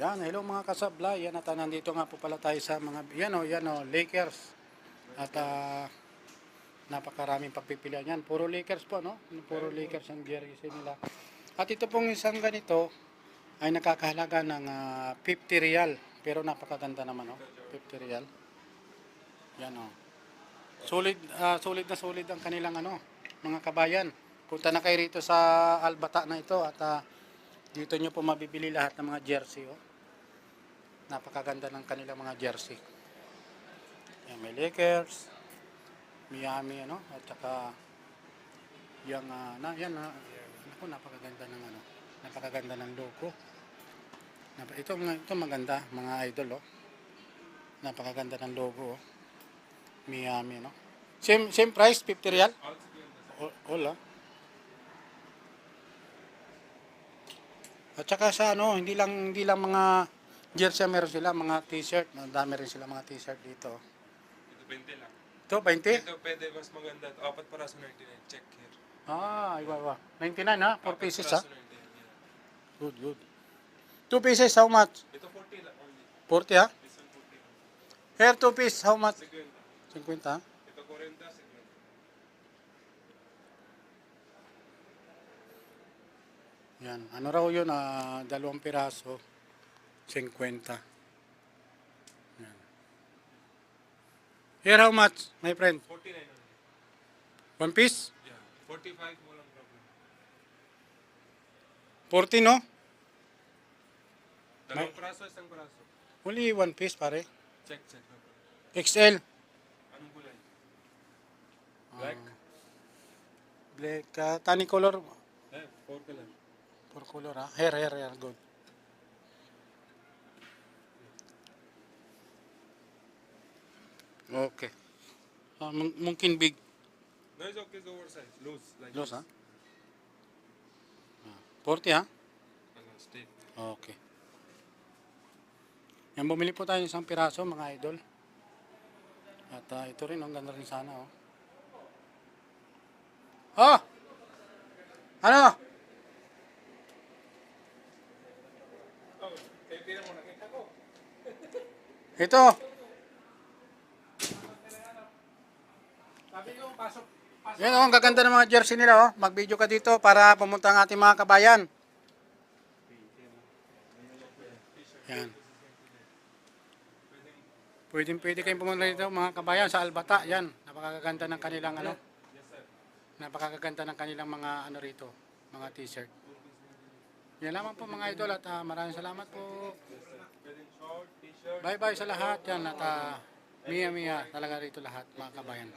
Yan, hello mga kasabla. Yan at nandito nga po pala tayo sa mga yan o, Lakers. At napakaraming pagpipilian yan. Puro Lakers po, no? Puro Lakers ang jersey nila. At ito pong isang ganito ay nakakahalaga ng 50 real. Pero napakaganda naman, no? 50 real. Yan o. Solid na solid ang kanilang mga kabayan. Punta na kayo rito sa Albata na ito at dito nyo po mabibili lahat ng mga jersey. Oh. Napakaganda ng kanilang mga jersey. Yan, may Lakers, Miami, at saka yung, napakaganda ng napakaganda ng logo. Ito maganda, mga idol, Napakaganda ng logo, Miami, Same price, 50 real? All. At saka sa hindi lang mga jersey meron sila, mga t-shirt. Dami rin sila mga t-shirt dito. Ito 20 lang. Ito, 20? Ito pwede mas maganda. Apat para sa 99. Check here. Iwa. 99 ha? 4 pieces ha? 99, yeah. Good. 2 pieces, how much? Ito 40 lang only. 40 ha? This one 40 lang. Here, 2 piece, how much? 50. 50 ha? Ito 40, 50. Yan. Ano raw yun? 2 piraso. 50. Yan. Here, how much, my friend? 49 only. 1 piece? Yeah. 45, walang problem. 40, no? Dalawang praso, isang praso. Only 1 piece, pare. Check. No problem. XL. Anong kulay? Black? Black. Tani color. Yeah, 4 color. 4 color ha. Hair. Good. Okay. Mungkin big. No, it's okay, it's oversized. Loose. Like Loose this. ha? 40 ha? Stick. Okay. Yan, bumili po tayo ng isang piraso mga idol. At ito rin, ang ganda rin sana. Ano? Ito. Yan ang gaganda ng mga jersey nila. Mag-video ka dito para pumunta ang ating mga kabayan. Yan. Pwede kayong pumunta dito mga kabayan sa Albata. Yan. Napakaganda ng kanilang napakaganda ng kanilang mga rito, mga t-shirt. Yan lamang po mga idol at maraming salamat po. Bye sa lahat yan at Mia talaga rito lahat mga kabayan.